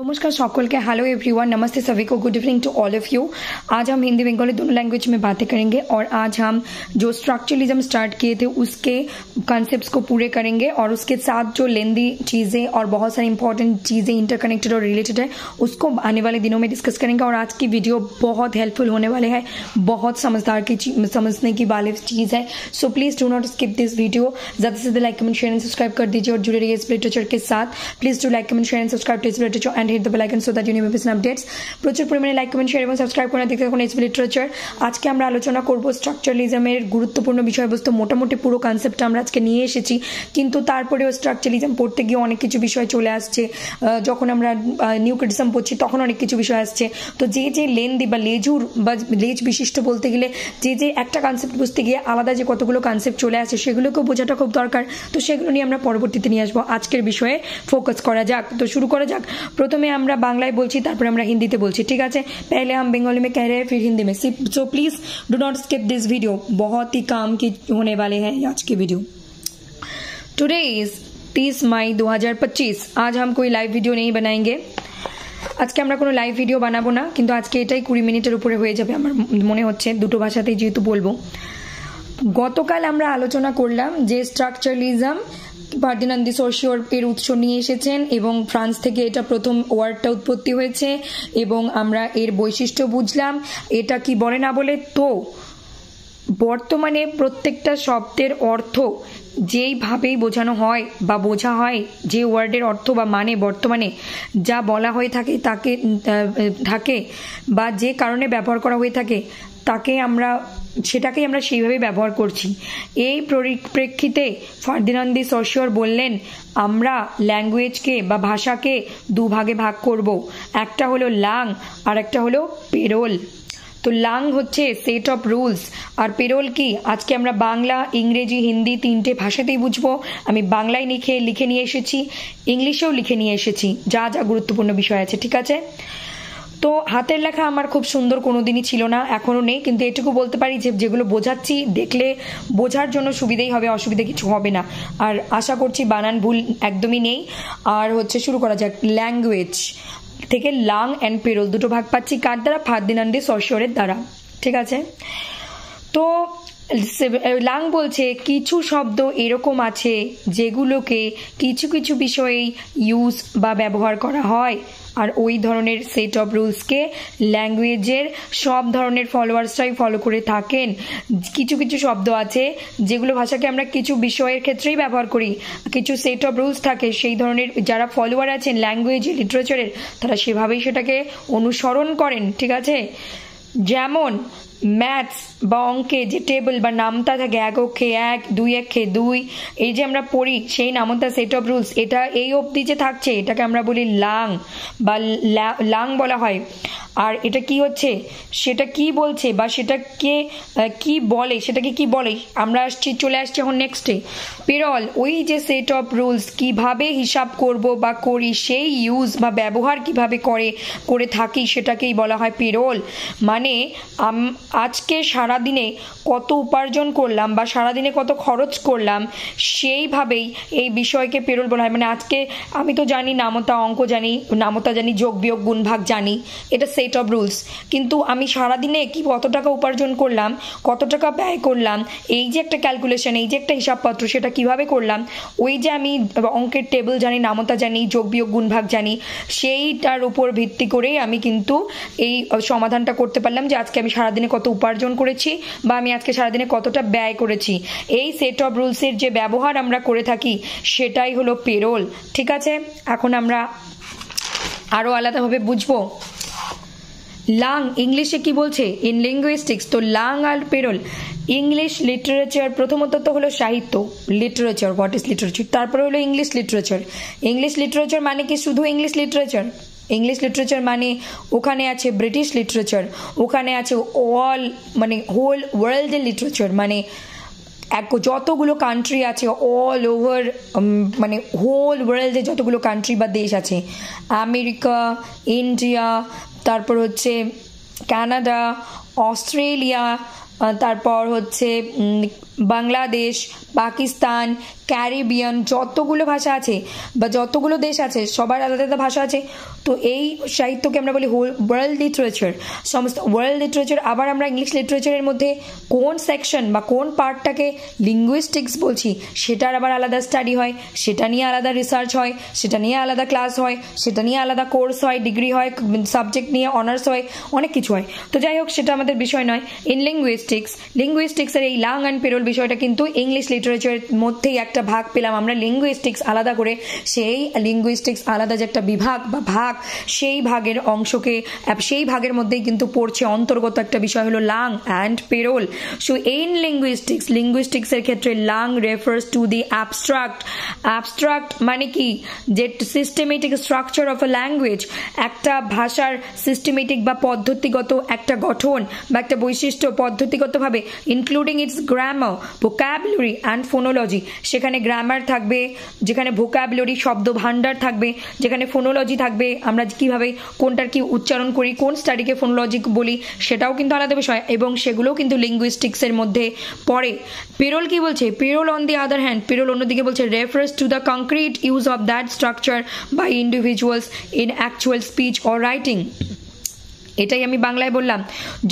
नमस्कार सकल के हेलो एवरीवन, नमस्ते सभी को, good evening to all of you. आज हम हिंदी बंगाली दोनों लैंग्वेज में बातें करेंगे और आज हम जो स्ट्रक्चरलिज्म स्टार्ट किए थे उसके कॉन्सेप्ट्स को पूरे करेंगे और उसके साथ जो लेंदी चीज़ें और बहुत सारी इंपॉर्टेंट चीज़ें इंटरकनेक्टेड और रिलेटेड है उसको आने वाले दिनों में डिस्कस करेंगे। और आज की वीडियो बहुत हेल्पफुल होने वाले है, बहुत समझदार की समझने की वाली चीज़ है। So please do not skip this video, ज़्यादा से ज़्यादा like comment share and subscribe कर दीजिए और जुड़े रहिए इस लिटरेचर के साथ। Please do like comment share and subscribe to इस literature and hit the bell icon so that you never miss updates। প্রচুর পরিমাণে লাইক কমেন্ট শেয়ার এবং সাবস্ক্রাইব করে দেখতে থাকুন এসবি লিটারেচার। আজকে আমরা আলোচনা করব স্ট্রাকচারালিজমের গুরুত্বপূর্ণ বিষয়বস্তু। মোটামুটি পুরো কনসেপ্টটা আমরা আজকে নিয়ে এসেছি, কিন্তু তারপরেও স্ট্রাকচারালিজম পড়তে গিয়ে অনেক কিছু বিষয় চলে আসছে। যখন আমরা নিউ ক্রিটিসিজম পড়ছি তখন অনেক কিছু বিষয় আসছে। তো যে লেন্দি বা লেজুর বা লেজ বিশিষ্ট বলতে গেলে যে একটা কনসেপ্ট বুঝতে গিয়ে আলাদা যে কতগুলো কনসেপ্ট চলে আসে সেগুলোকেও বোঝাটা খুব দরকার। তো সেগুলো নিয়ে আমরা পরবর্তীতে নিয়ে আসবো। আজকের বিষয়ে ফোকাস করা যাক। তো শুরু করা যাক। প্রথমে আমরা বাংলায় বলছি, তারপরে আমরা হিন্দিতে বলছি, ঠিক আছে। पहले हम बंगाली में कह रहे हैं फिर हिंदी में। So please do not skip this video, बहुत ही काम की होने वाले हैं आज की वीडियो। टुडे इज 30 मई 2025। आज हम कोई लाइव वीडियो नहीं बनाएंगे। আজকে আমরা কোনো লাইভ ভিডিও বানাবো না, কিন্তু আজকে এটাই 20 মিনিটের উপরে হয়ে যাবে আমার মনে হচ্ছে, দুটো ভাষাতেই যেহেতু বলবো। গতকাল আমরা আলোচনা করলাম যে স্ট্রাকচারালিজম ফার্দিনান্দ দি সসিওর এর উৎস নিয়ে এসেছেন এবং ফ্রান্স থেকে এটা প্রথম ওয়ার্ডটা উৎপত্তি হয়েছে এবং আমরা এর বৈশিষ্ট্য বুঝলাম এটা কি বলে না বলে। তো বর্তমানে প্রত্যেকটা শব্দের অর্থ যেইভাবেই বোঝানো হয় বা বোঝা হয়, যে ওয়ার্ডের অর্থ বা মানে বর্তমানে যা বলা হয়ে থাকে থাকে বা যে কারণে ব্যবহার করা হয়ে থাকে সেটাকেই আমরা সেইভাবে ব্যবহার করছি। এই পরিপ্রেক্ষিতে ফার্দিনান্দ দি সসিওর বললেন আমরা ল্যাঙ্গুয়েজকে বা ভাষাকে দুভাগে ভাগ করব, একটা হলো লাং আর একটা হলো পেরোল। তো লাং হচ্ছে সেট অফ রুলস আর পেরোল কি আজকে আমরা বাংলা, ইংরেজি, হিন্দি তিনটে ভাষাতেই বুঝবো। আমি বাংলায় লিখে নিয়ে এসেছি, ইংলিশেও লিখে নিয়ে এসেছি যা যা গুরুত্বপূর্ণ বিষয় আছে, ঠিক আছে। তো হাতের লেখা আমার খুব সুন্দর কোনোদিনই ছিল না, এখনো নেই, কিন্তু এটুকু বলতে পারি যে যেগুলো বোঝাচ্ছি দেখলে বোঝার জন্য সুবিধেই হবে, অসুবিধা কিছু হবে না। আর আশা করছি বানান ভুল একদমই নেই। আর শুরু করা যাক। ল্যাঙ্গুয়েজ থেকে লাং অ্যান্ড পেরোল দুটো ভাগ পাচ্ছি কার দ্বারা? ফার্দিনান্দ দি সসিওরের দ্বারা, ঠিক আছে। তো লাং বলছে কিছু শব্দ এরকম আছে যেগুলোকে কিছু কিছু বিষয়ে ইউজ বা ব্যবহার করা হয়, আর ওই ধরনের সেট অফ রুলসকে ল্যাঙ্গুয়েজের সব ধরনের ফলোয়ার্সরাই ফলো করে থাকেন। কিছু কিছু শব্দ আছে যেগুলো ভাষাকে আমরা কিছু বিষয়ের ক্ষেত্রেই ব্যবহার করি, কিছু সেট অফ রুলস থাকে সেই ধরনের যারা ফলোয়ার আছেন ল্যাঙ্গুয়েজ লিটারেচারের তারা সেভাবেই সেটাকে অনুসরণ করেন, ঠিক আছে। যেমন ম্যাথস বা অঙ্কে যে টেবিল বা নামতা থাকে, এক অক্ষে এক, দুই অক্ষে দুই, এই যে আমরা পড়ি সেই নামতা সেট অফ রুলস, এটা এই অবধি যে থাকছে এটাকে আমরা বলি লাং বা লাং বলা হয়। আর এটা কি হচ্ছে, সেটা কি বলছে বা সেটাকে কি বলে, সেটাকে কি বলে আমরা চলে আসছি এখন নেক্সটে। পেরোল ওই যে সেট অফ রুলস কিভাবে হিসাব করব বা করি সেই ইউজ বা ব্যবহার কিভাবে করে থাকি সেটাকেই বলা হয় পেরোল। মানে আজকে সারাদিনে কত উপার্জন করলাম বা সারাদিনে কত খরচ করলাম সেইভাবেই এই বিষয়কে পেরোল বলা হয়। মানে আজকে আমি তো জানি নামতা, অঙ্ক জানি, নামতা জানি, যোগ বিয়োগ গুণ ভাগ জানি, এটা সেট অফ রুলস, কিন্তু আমি সারাদিনে কি কত টাকা উপার্জন করলাম, কত টাকা ব্যয় করলাম, এই যে একটা ক্যালকুলেশন, এই যে একটা হিসাবপত্র, সেটা কিভাবে করলাম, ওই যে আমি অঙ্কের টেবিল জানি, নামতা জানি, যোগ বিয়োগ গুণ ভাগ জানি, সেইটার উপর ভিত্তি করেই আমি কিন্তু এই সমাধানটা করতে পারলাম যে আজকে আমি সারাদিনে কত উপার্জন করেছি বা আমি আজকে সারাদিনে কতটা ব্যয় করেছি। এই সেট অফ রুলসের যে ব্যবহার আমরা করে থাকি সেটাই হলো পেরোল, ঠিক আছে। এখন আমরা আরো আলাদাভাবে বুঝবো। লাং ইংলিশে কি বলছে ইন লিঙ্গুইস্টিক্স, তো লাং আর পেরোল। ইংলিশ লিটারেচার প্রথমত তো হলো সাহিত্য, লিটারেচার, হোয়াট ইজ লিটারেচার, তারপরে হলো ইংলিশ লিটারেচার। ইংলিশ লিটারেচার মানে কি শুধু ইংলিশ লিটারেচার? ইংলিশ লিটারেচার মানে ওখানে আছে ব্রিটিশ লিটারেচার, ওখানে আছে অল মানে হোল ওয়ার্ল্ডের লিটারেচার, মানে যতগুলো কান্ট্রি আছে অল ওভার, মানে হোল ওয়ার্ল্ডে যতগুলো কান্ট্রি বা দেশ আছে, আমেরিকা, ইন্ডিয়া, তারপর কানাডা, অস্ট্রেলিয়া, তারপর বাংলাদেশ, পাকিস্তান, ক্যারিবিয়ান যতগুলো ভাষা আছে বা যতগুলো দেশ আছে সবার আলাদা আলাদা ভাষা আছে। তো এই সাহিত্যকে আমরা বলি ওয়ার্ল্ড লিটারেচার, সমস্ত ওয়ার্ল্ড লিটারেচার। আবার আমরা ইংলিশ লিটারেচারের মধ্যে কোন সেকশন বা কোন পার্টটাকে লিঙ্গুইস্টিক্স বলছি সেটার আবার আলাদা স্টাডি হয়, সেটা নিয়ে আলাদা রিসার্চ হয়, সেটা নিয়ে আলাদা ক্লাস হয়, সেটা নিয়ে আলাদা কোর্স হয়, ডিগ্রি হয়, সাবজেক্ট নিয়ে অনার্স হয়, অনেক কিছু হয়। তো যাই হোক, সেটা আমাদের বিষয় নয়। ইন লিঙ্গুইস্টিক্সের এই লাং অ্যান্ড পেরোল বিষয়টা কিন্তু ইংলিশ লিটারেচারের মধ্যেই একটা ভাগ পেলাম আমরা লিঙ্গুইস্টিক্স আলাদা করে। সেই লিঙ্গুইস্টিক্স আলাদা যে একটা বিভাগ বা ভাগ, সেই ভাগের অংশকে সেই ভাগের মধ্যেই কিন্তু পড়ছে অন্তর্গত একটা বিষয় হলো langue and parole. So in লিঙ্গুইস্টিক্সের ক্ষেত্রে langue refers to the abstract মানে কি, যে systematic structure of a language, একটা ভাষার সিস্টেমেটিক বা পদ্ধতিগত একটা গঠন বা একটা বৈশিষ্ট্য পদ্ধতিগতভাবে, including its grammar, vocabulary and phonology. সেখানে গ্রামার থাকবে, যেখানে ভোকাবুলারি শব্দ ভান্ডার থাকবে, যেখানে ফোনোলজি থাকবে, আমরা কিভাবে কোনটার কি উচ্চারণ করি, কোন স্টাডিকে ফোনোলজি বলি, সেটাও কিন্তু আলাদা বিষয়, এবং সেগুলোও কিন্তু লিঙ্গুইস্টিক্সের মধ্যে পড়ে। পেরোল কি বলছে? Parole on the other hand, parole অন্যদিকে বলছে refers to the concrete use of that structure by individuals in actual speech or writing. এটাই আমি বাংলায় বললাম।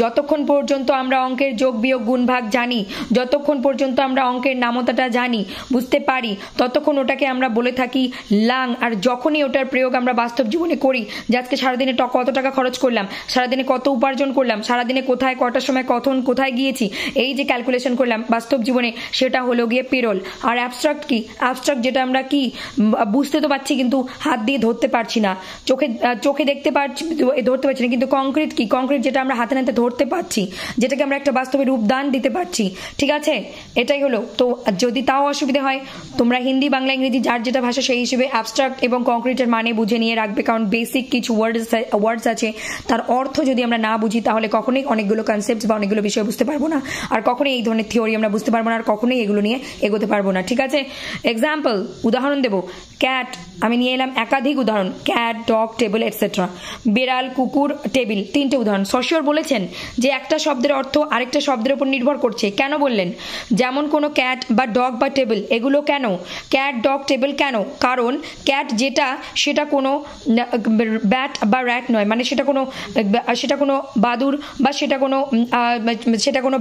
যতক্ষণ পর্যন্ত আমরা অঙ্কের যোগ বিয়োগ গুণ ভাগ জানি, যতক্ষণ পর্যন্ত আমরা অঙ্কের নামতাটা জানি, বুঝতে পারি, ততক্ষণ ওটাকে আমরা বলে থাকি লাং। আর যখনই ওটার প্রয়োগ আমরা বাস্তব জীবনে করি, যে আজকে সারাদিনে কত টাকা খরচ করলাম, সারাদিনে কত উপার্জন করলাম, সারাদিনে কোথায় কটার সময় কোথায় গিয়েছি, এই যে ক্যালকুলেশন করলাম বাস্তব জীবনে, সেটা হলো গিয়ে পেরোল। আর অ্যাবস্ট্রাক্ট কি? অ্যাবস্ট্রাক্ট যেটা আমরা কি বুঝতে তো পারছি কিন্তু হাত দিয়ে ধরতে পারছি না, চোখে দেখতে পারছি, ধরতে পারছি না, কিন্তু কংক্রিট কি? কংক্রিট যেটা আমরা হাতে নাতে ধরতে পারছি, যেটাকে আমরা একটা বাস্তবে রূপদান দিতে পারছি। ঠিক আছে, এটাই হলো। তো যদি তাও অসুবিধা হয়, তোমরা হিন্দি, বাংলা, ইংরেজি যার যেটা ভাষা সেই হিসেবে অ্যাবস্ট্রাক্ট এবং কংক্রিটের মানে বুঝে নিয়ে রাখবে, কারণ বেসিক কিছু ওয়ার্ডস আছে, তার অর্থ যদি আমরা না বুঝি তাহলে কখনোই অনেকগুলো কনসেপ্ট বা অনেকগুলো বিষয় বুঝতে পারবো না, আর কখনোই এই ধরনের থিওরি আমরা বুঝতে পারবো না, আর কখনোই এগুলো নিয়ে এগোতে পারবো না। ঠিক আছে, এক্সাম্পল, উদাহরণ দেবো। ক্যাট, আমি নিয়ে এলাম একাধিক উদাহরণ, ক্যাট, ডগ, টেবিল এটসেট্রা। বিড়াল, কুকুর, টেবিল, তিনটে উদাহরণ। সশিওর বলেছেন যে একটা শব্দের অর্থ আরেকটা শব্দের উপর নির্ভর করছে। কেন বললেন? যেমন কোনো ক্যাট বা ডগ বা টেবিল, এগুলো কেন ক্যাট, ডগ, টেবিল কেন? কারণ ক্যাট যেটা, সেটা কোনো ব্যাট বা র্যাট নয়, মানে সেটা কোনো বাদুর বা সেটা কোনো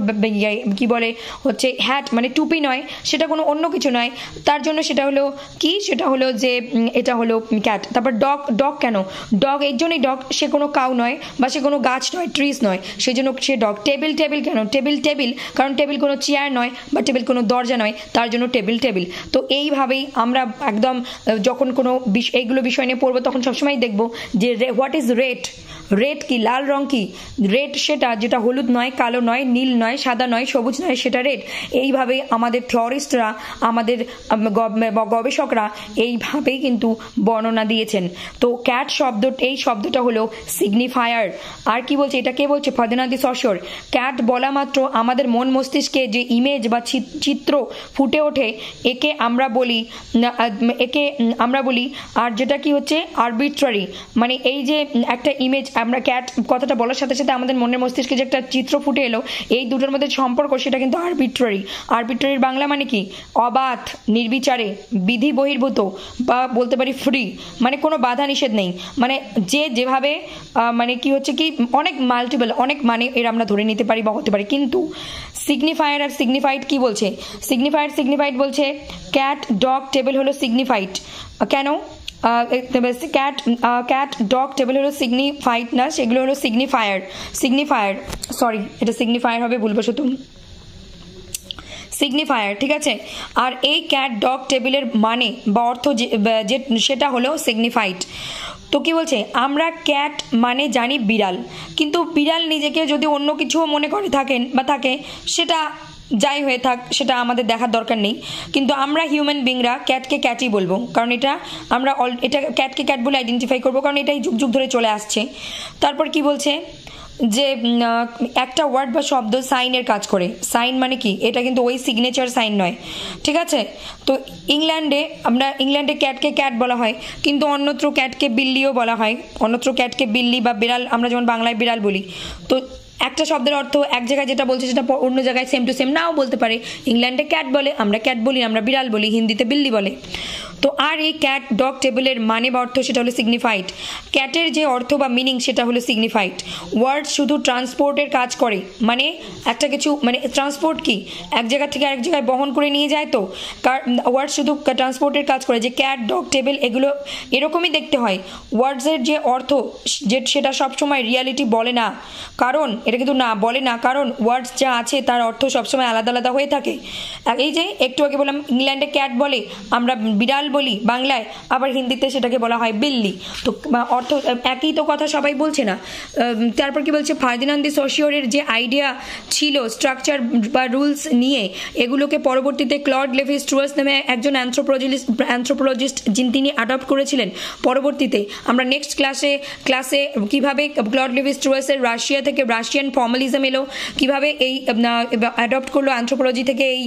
কি বলে হচ্ছে হ্যাট মানে টুপি নয়, সেটা কোনো অন্য কিছু নয়, তার জন্য সেটা হলো কি, সেটা হলো যে এটা হলো ক্যাট। তারপর ডগ কেন? ডগ এর জন্যই ডগ, সে কোনো কাউ নয় বা সে কোনো গাছ নয়, ট্রিজ নয়, সেই জন্য সে ডগ। টেবিল কেন? টেবিল কারণ টেবিল কোনো চেয়ার নয় বা টেবিল কোনো দরজা নয়, তার জন্য টেবিল। তো এইভাবেই আমরা একদম যখন কোনো এইগুলো বিষয় নিয়ে পড়বো তখন সবসময় দেখবো যে হোয়াট ইজ রেড কি? লাল রং কি? রেড সেটা যেটা হলুদ নয়, কালো নয়, নীল নয়, সাদা নয়, সবুজ নয়, সেটা রেড। এইভাবেই আমাদের থিওরিস্টরা, আমাদের গবেষকরা এইভাবেই কিন্তু বর্ণনা দিয়েছেন। তো ক্যাট এই শব্দটা হলো সিগনিফায়ার। আর কি বলছে? এটা কে বলছে? ফার্দিনান্দ দি সশিওর। ক্যাট বলা মাত্র আমাদের মন মস্তিষ্কে যে ইমেজ বা চিত্র ফুটে ওঠে, একে আমরা বলি আর যেটা কি হচ্ছে আরবিট্রারি, মানে এই যে একটা ইমেজ, আমরা ক্যাট কথাটা বলার সাথে সাথে আমাদের মনের মস্তিষ্কে যে একটা চিত্র ফুটে এলো, এই দুটোর মধ্যে সম্পর্ক, সেটা কিন্তু আরবিট্রারির বাংলা মানে কি? অবাধ, নির্বিচারে, বিধি বহির্ভূত, বা বলতে পারি ফ্রি, মানে কোনো বাধা নিষেধ নেই, মানে যে যেভাবে মানে কি হচ্ছে কি অনেক মাল্টিপল, অনেক মানে এর আমরা ধরে নিতে পারি বা হতে পারি। কিন্তু সিগনিফায়ার আর সিগনিফাইড কি বলছে? সিগনিফাইড বলছে ক্যাট, ডগ, টেবিল হলো সিগনিফাইড। কেন? ক্যাট, ডগ, টেবিল হলো সিগনিফাইড না, সেগুলো হলো সিগনিফায়ার, সরি, এটা সিগনিফায়ার হবে ভুলবশত, সিগনিফায়ার। ঠিক আছে, আর এই ক্যাট, ডগ, টেবিলের মানে বা অর্থ সেটা হলো সিগনিফাইড। তো কি বলছে? আমরা ক্যাট মানে জানি বিড়াল, কিন্তু বিড়াল নিজেকে যদি অন্য কিছুও মনে করে থাকে, সেটা যাই হয়ে থাক, সেটা আমাদের দেখার দরকার নেই। কিন্তু আমরা হিউম্যান বিংরা ক্যাটকে ক্যাটই বলবো, কারণ আমরা ক্যাটকে ক্যাট বলে আইডেন্টিফাই করবো, কারণ এটাই যুগ যুগ ধরে চলে আসছে। তারপর কি বলছে? যে একটা ওয়ার্ড বা শব্দ সাইনের কাজ করে। সাইন মানে কি? এটা কিন্তু ওই সিগনেচার সাইন নয়। ঠিক আছে, তো ইংল্যান্ডে ক্যাটকে ক্যাট বলা হয়, কিন্তু অন্যত্র ক্যাটকে বিল্লিও বলা হয়, অন্যত্র ক্যাটকে বিল্লি বা বিড়াল, আমরা যেমন বাংলায় বিড়াল বলি। তো একটা শব্দের অর্থ এক জায়গায় যেটা বলছে সেটা অন্য জায়গায় সেম টু সেম নাও বলতে পারে। ইংল্যান্ডে ক্যাট বলে, আমরা ক্যাট বলি, আমরা বিড়াল বলি, হিন্দিতে বিল্লি বলে। তো আর এই ক্যাট ডগ টেবিলের মানে বা অর্থ সেটা হলো সিগনিফাইড। ক্যাটের যে অর্থ বা মিনিং সেটা হলো সিগনিফাইড। ওয়ার্ড শুধু ট্রান্সপোর্টের কাজ করে, মানে একটা কিছু মানে ট্রান্সপোর্ট কি এক জায়গা থেকে আরেক জায়গায় বহন করে নিয়ে যায়, তো ওয়ার্ড শুধু ট্রান্সপোর্টের কাজ করে। যে ক্যাট ডগ টেবিল এগুলো এরকমই দেখতে হয়। ওয়ার্ডসের যে অর্থ সেটা সবসময় রিয়ালিটি বলে না, কারণ এটা কিন্তু না বলে না, কারণ ওয়ার্ডস যা আছে তার অর্থ সবসময় আলাদা আলাদা হয়ে থাকে। এই যে একটু আগে বললাম ইংল্যান্ডে ক্যাট বলে, আমরা বিড়াল বলি বাংলায়, আবার হিন্দিতে সেটাকে বলা হয় বিল্লি। তো অর্থ একই তো কথা সবাই বলছে না। তারপর কি বলছে, ফার্দিনান্দ দি সশিওরের যে আইডিয়া ছিল স্ট্রাকচার বা রুলস নিয়ে, এগুলোকে পরবর্তীতে ক্লড লেভি স্ট্রুয়াস নামে একজন অ্যানথ্রোপোলজিস্ট তিনি অ্যাডপ্ট করেছিলেন। পরবর্তীতে আমরা নেক্সট ক্লাসে কিভাবে ক্লড লেভি স্ট্রুয়াসের রাশিয়া থেকে রাশিয়ান ফর্মালিজম এলো, কিভাবে এই অ্যাডপ্ট করলো অ্যানথ্রোপোলজি থেকে এই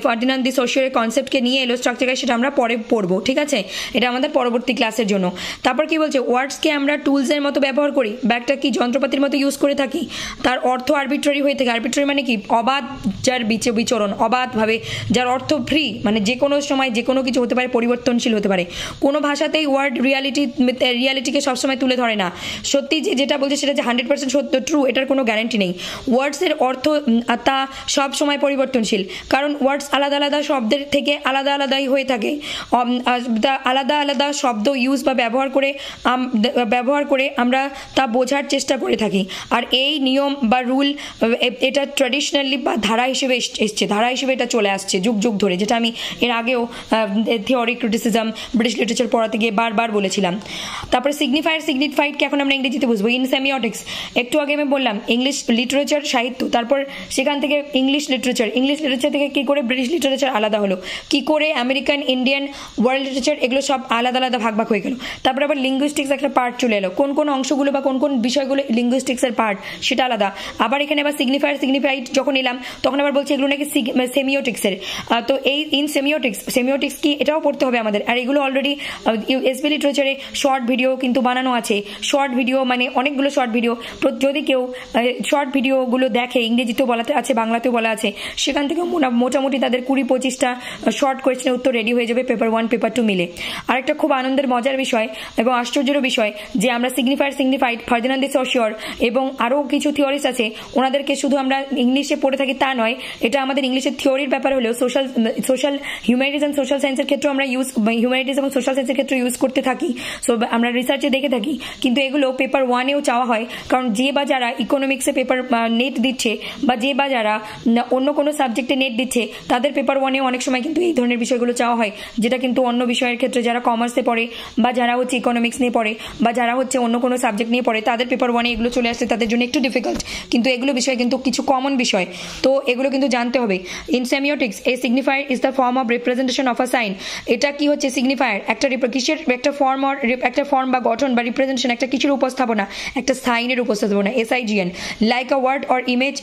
ফার্দিনান্দ দি সশিওরের কনসেপ্টকে নিয়ে এলো স্ট্রাকচারে, সেটা আমরা পরে পড়বো, ঠিক আছে? এটা আমাদের পরবর্তী ক্লাসের জন্য। তারপর কি বলছে, ওয়ার্ডসকে আমরা টুলসের মতো ব্যবহার করি বা একটা কি যন্ত্রপাতির মতো ইউজ করে থাকি, তার অর্থ আরবিট্রারি হয়ে থাকে। আরবিট্রারি মানে কি, অবাধ, যার বিচরণ অবাধভাবে, যার অর্থ ফ্রি, মানে যে কোনো সময় যে কোনো কিছু হতে পারে, পরিবর্তনশীল হতে পারে। কোনো ভাষাতেই ওয়ার্ড রিয়ালিটিকে সবসময় তুলে ধরে না। সত্যি যেটা বলছে সেটা যে 100% সত্য ট্রু, এটার কোনো গ্যারান্টি নেই। ওয়ার্ডসের অর্থ তা সব সময় পরিবর্তনশীল, কারণ ওয়ার্ডস আলাদা আলাদা শব্দের থেকে আলাদা আলাদাই হয়ে থাকে। আলাদা আলাদা শব্দ ইউজ বা ব্যবহার করে আমরা তা বোঝার চেষ্টা করে থাকি। আর এই নিয়ম বা রুল এটা ট্র্যাডিশনালি বা ধারা হিসেবে এটা চলে আসছে যুগ যুগ ধরে, যেটা আমি এর আগেও থিওরি ক্রিটিসিজম ব্রিটিশ লিটারেচার পড়াতে গিয়ে বারবার বলেছিলাম। তারপরে সিগনিফাইডকে এখন আমরা ইংরেজিতে বুঝবো। ইন সেমিওটিক্স একটু আগে আমি বললাম ইংলিশ লিটারেচার সাহিত্য, তারপর সেখান থেকে ইংলিশ লিটারেচার থেকে কি করে ব্রিটিশ লিটারেচার আলাদা হলো, কি করে আমেরিকান, ইন্ডিয়ান, ওয়ার্ল্ড লিটারেচার এগুলো সব আলাদা আলাদা ভাগ হয়ে গেল। তারপর আবার লিঙ্গুইস্টিক্স একটা পার্ট চলে এলো, কোন অংশগুলো বা কোন বিষয়গুলো লিঙ্গুইস্টিক্সের পার্ট সেটা আলাদা। আবার এখানে আবার সিগনিফাইড যখন এলাম তখন আবার বলছে এগুলো নাকি সেমিওটিক্সের। তো এই ইন সেমিওটিক্স কি এটাও পড়তে হবে আমাদের। আর এগুলো অলরেডি এসবি লিটারেচারে শর্ট ভিডিও কিন্তু বানানো আছে। শর্ট ভিডিও মানে অনেকগুলো শর্ট ভিডিও, যদি কেউ শর্ট ভিডিওগুলো দেখে, ইংরেজিতেও বলা আছে, বাংলাতেও বলা আছে, সেখান থেকে মোটামুটি তাদের 20-25টা শর্ট কোয়েশ্চেনের উত্তর রেডি হয়ে যাবে পেপার 1 পেপার 2 মিলে। আর একটা খুব আনন্দের মজার বিষয় এবং আশ্চর্যের বিষয় যে আমরা সিগনিফাইড ফার্দিনান্দ দি সশিওর এবং আরও কিছু থিওরিস্ট আছে, ওনাদেরকে শুধু আমরা ইংলিশে পড়ে থাকি তা নয়, এটা আমাদের ইংলিশের থিওরির ব্যাপার হলেও সোশ্যাল হিউম্যানিটিজ অ্যান্ড সোশ্যাল সায়েন্সের ক্ষেত্রে আমরা হিউম্যানিটিজ এবং সোশ্যাল সায়েন্সের ক্ষেত্রে ইউজ করতে থাকি। সো আমরা রিসার্চে দেখে থাকি, কিন্তু এগুলো পেপার 1-এও চাওয়া হয়, কারণ যে বা যারা ইকোনমিক্সে পেপার নেট দিচ্ছে বা যে বা যারা অন্য কোনো সাবজেক্টে নেট দিচ্ছে, তাদের পেপার 1-এও অনেক সময় কিন্তু এই ধরনের বিষয়গুলো চাওয়া হয়, যেটা কিন্তু অন্য বিষয়ের ক্ষেত্রে যারা কমার্সে পড়ে বা যারা হচ্ছে ইকোনমিক্স নিয়ে পড়ে বা যারা হচ্ছে অন্য কোনো সাবজেক্ট নিয়ে পড়ে, তাদের পেপার 1-এ এগুলো চলে আসছে, তাদের জন্য একটু ডিফিকাল্ট। কিন্তু এগুলো বিষয় কিন্তু কিছু কমন বিষয়, তো এগুলো কিন্তু জানতে হবে। In semiotics a signifier is the form of representation of a sign. এটা কি হচ্ছে সিগনিফায়ার, কিসের একটা ফর্ম বা গঠন বা রিপ্রেজেন্টেশন, একটা কিছুর উপস্থাপনা, একটা সাইনের উপস্থাপনা, SIGN, like a word or image,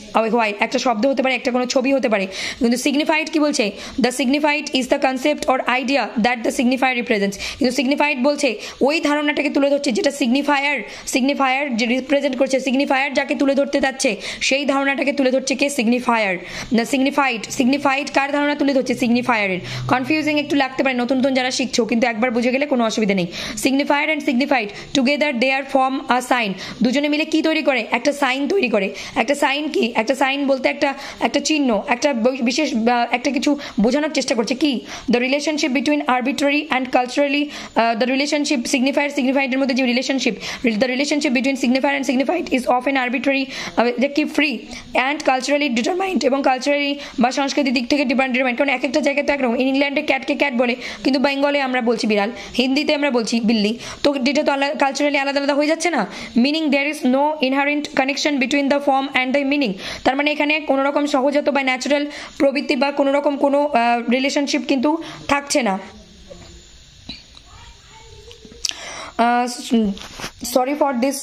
একটা শব্দ হতে পারে, একটা কোনো ছবি হতে পারে। কিন্তু সিগনিফাইড কি বলছে, the signified is the concept or idea that the signifier represents. কিন্তু সিগনিফাইড বলছে ওই ধারণাটাকে তুলে ধরছে যেটা সিগনিফায়ার যে রিপ্রেজেন্ট করছে, সিগনিফায়ার যাকে তুলে ধরতে যাচ্ছে সেই ধারণাটাকে তুলে ধরছে কে, সিগনিফায়ার। সিগনিফাইড কার ধারণা তুলে ধরছে, সিগনিফায়ারের। কনফিউজিং একটু লাগতে পারে নতুন যারা শিখছো, কিন্তু একবার বুঝে গেলে কোনো অসুবিধা নেই। Signifier and signified together they are form a sign. দুজনে মিলে কি তৈরি করে, একটা সাইন তৈরি করে। একটা সাইন কি, একটা সাইন বলতে একটা চিহ্ন, একটা বিশেষ একটা কিছু বোঝানোর চেষ্টা করছে। কি, the relationship between arbitrary and culturally, the relationship সিগনিফায়ারের মধ্যে যে the relationship between signifier and signified is often arbitrary, কি ফ্রি অ্যান্ড কালচারালি ডিটারমাইন্ড, এবং কালচারালি বা সাংস্কৃতিক দিক থেকে ডিটারমাইন্ড। কারণ এক একটা জায়গায় তো একরকম, ইংল্যান্ডে ক্যাটকে ক্যাট বলে, কিন্তু বেঙ্গলে আমরা বলছি বিড়াল, হিন্দিতে আমরা বলছি বিল্লি, তো এটা তো কালচারালি আলাদা আলাদা হয়ে যাচ্ছে না। Meaning, there is no inherent connection between the form and the meaning. তার মানে এখানে কোনো রকম সহজাত বা ন্যাচারাল প্রবৃত্তি বা কোনো রকম কোনো রিলেশনশিপ কিন্তু থাকছে না। সরি ফর দিস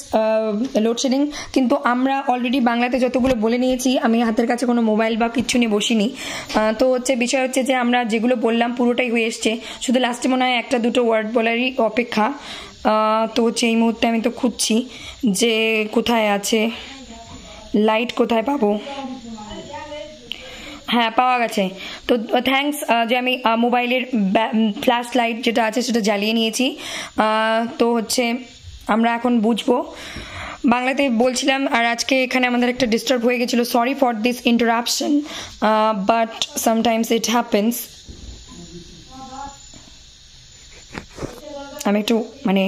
লোডশেডিং, কিন্তু আমরা অলরেডি বাংলাতে যতগুলো বলে নিয়েছি, আমি হাতের কাছে কোনো মোবাইল বা কিচ্ছু নিয়ে বসিনি। তো বিষয় হচ্ছে যে আমরা যেগুলো বললাম পুরোটাই হয়ে এসছে, শুধু লাস্টে মনে হয় 1-2 ওয়ার্ড বলারই অপেক্ষা। তো এই মুহূর্তে আমি তো খুঁজছি যে কোথায় আছে লাইট কোথায় পাবো? হ্যাঁ পাওয়া গেছে। তো থ্যাঙ্কস যে আমি মোবাইলের ফ্ল্যাশ লাইট যেটা আছে সেটা জ্বালিয়ে নিয়েছি। তো হচ্ছে আমরা এখন বুঝবো বাংলাতে বলছিলাম, আর আজকে এখানে আমাদের একটা ডিস্টার্ব হয়ে গেছিলো, sorry for this interruption, but sometimes it happens. আমি একটু মানে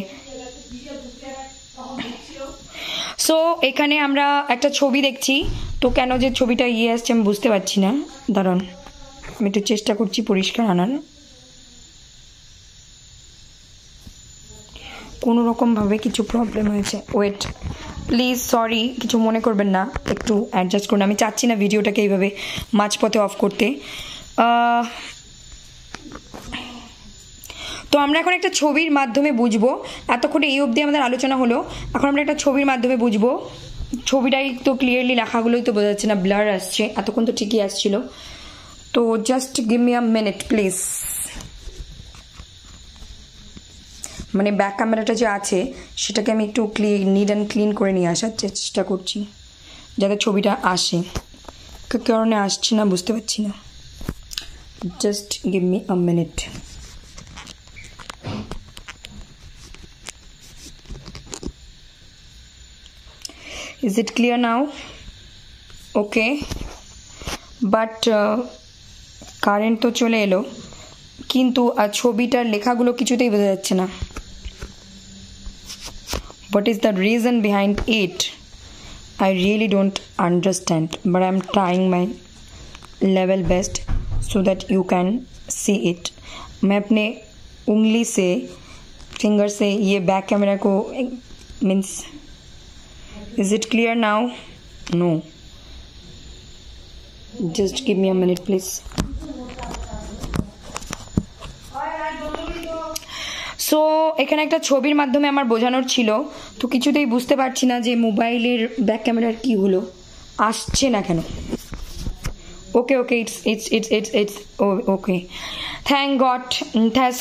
সো এখানে আমরা একটা ছবি দেখছি, তো কেন যে ছবিটা আসছে আমি বুঝতে পারছি না, দাঁড়ান আমি একটু চেষ্টা করছি পরিষ্কার আনার। কোনো রকমভাবে কিছু প্রবলেম হয়েছে, ওয়েট প্লিজ, সরি কিছু মনে করবেন না, একটু অ্যাডজাস্ট করুন। আমি চাচ্ছি না ভিডিওটাকে এইভাবে মাঝপথে অফ করতে। তো আমরা এখন একটা ছবির মাধ্যমে বুঝবো, এতক্ষণে এই অবধি আমাদের আলোচনা হলো, এখন আমরা একটা ছবির মাধ্যমে বুঝবো। ছবিটাই তো ক্লিয়ারলি, লেখাগুলোই তো বোঝা যাচ্ছে না, ব্লার আসছে, এতক্ষণ তো ঠিকই আসছিল। তো just give me a minute please. মানে ব্যাক ক্যামেরাটা যে আছে সেটাকে আমি একটু নিট অ্যান্ড ক্লিন করে নিয়ে আসার চেষ্টা করছি, যাতে ছবিটা আসে। কি কারণে আসছে না বুঝতে পারছি না, just give me a minute. Is it clear now? Okay, but current তো চলে এলো, কিন্তু আর ছবিটার লেখাগুলো কিছুতেই বোঝা যাচ্ছে না। What is the reason behind it? I really don't understand, but I'm trying my level best so that you can see it. मैं अपने उंगली से, फिंगर से ये बैक कैमरा को means, is it clear now? No, just give me a minute please. So এখানে একটা ছবির মাধ্যমে আমার বোঝানোর ছিল, তো কিছুতেই বুঝতে পারছি না যে মোবাইলের ব্যাক ক্যামেরার কি হলো, আসছে না কেন। Okay okay, it's okay, thank god,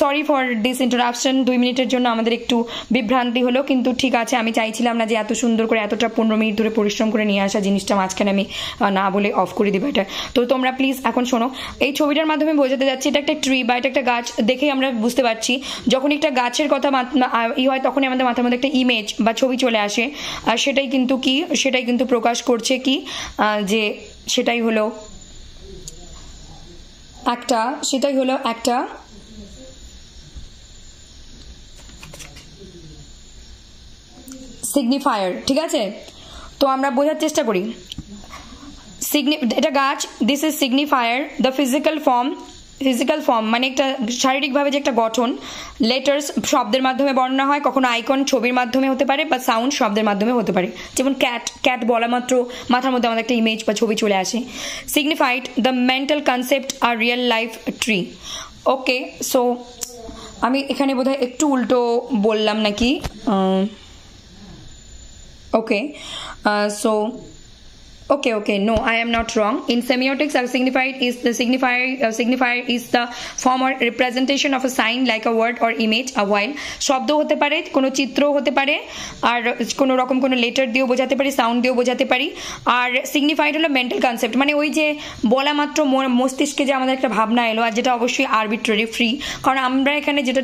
sorry for this interruption. 2 মিনিটের জন্য আমাদের একটু বিভ্রান্তি হলো, কিন্তু ঠিক আছে, আমি চাইছিলাম না যে এত সুন্দর করে এতটা 15 মিনিট ধরে পরিশ্রম করে নিয়ে আসা জিনিসটা মাঝখানে আমি না বলে অফ করে দিই এটা। তো তোমরা প্লিজ এখন শোনো, এই ছবিটার মাধ্যমে বোঝাতে যাচ্ছি এটা একটা ট্রি বা এটা একটা গাছ দেখেই আমরা বুঝতে পারছি। যখন একটা গাছের কথা হয় তখনই আমাদের মাথার মধ্যে একটা ইমেজ বা ছবি চলে আসে, আর সেটাই কিন্তু প্রকাশ করছে কি, যে সেটাই হলো একটা সিগনিফায়ার। ঠিক আছে, তো আমরা বোঝার চেষ্টা করি। এটা গাছ, this is signifier the physical form মানে একটা শারীরিকভাবে যে একটা গঠন। লেটার্স শব্দের মাধ্যমে বর্ণনা হয়, কখনো আইকন ছবির মাধ্যমে হতে পারে, বা সাউন্ড শব্দের মাধ্যমে হতে পারে। যেমন ক্যাট বলা মাত্র মাথার মধ্যে আমাদের একটা ইমেজ বা ছবি চলে আসে। সিগনিফাইড দ্য মেন্টাল কনসেপ্ট আর real life tree. Okay, so আমি এখানে বোধহয় একটু উল্টো বললাম নাকি। Okay, so Okay, no, I am not wrong. In semiotics, signifier is the form or representation of a sign like a word or image, a while শব্দ হতে পারে, কোনো চিত্র হতে পারে, আর কোনো রকম কোনো লেটার দিয়েও বোঝাতে পারি, সাউন্ড দিয়েও বোঝাতে পারি। আর সিগনিফাইড হলো মেন্টাল কনসেপ্ট, মানে ওই যে বলা মাত্র মস্তিষ্কে যে আমাদের একটা ভাবনা এলো, আর যেটা অবশ্যই আরবিট্রারি ফ্রি। কারণ আমরা এখানে যেটা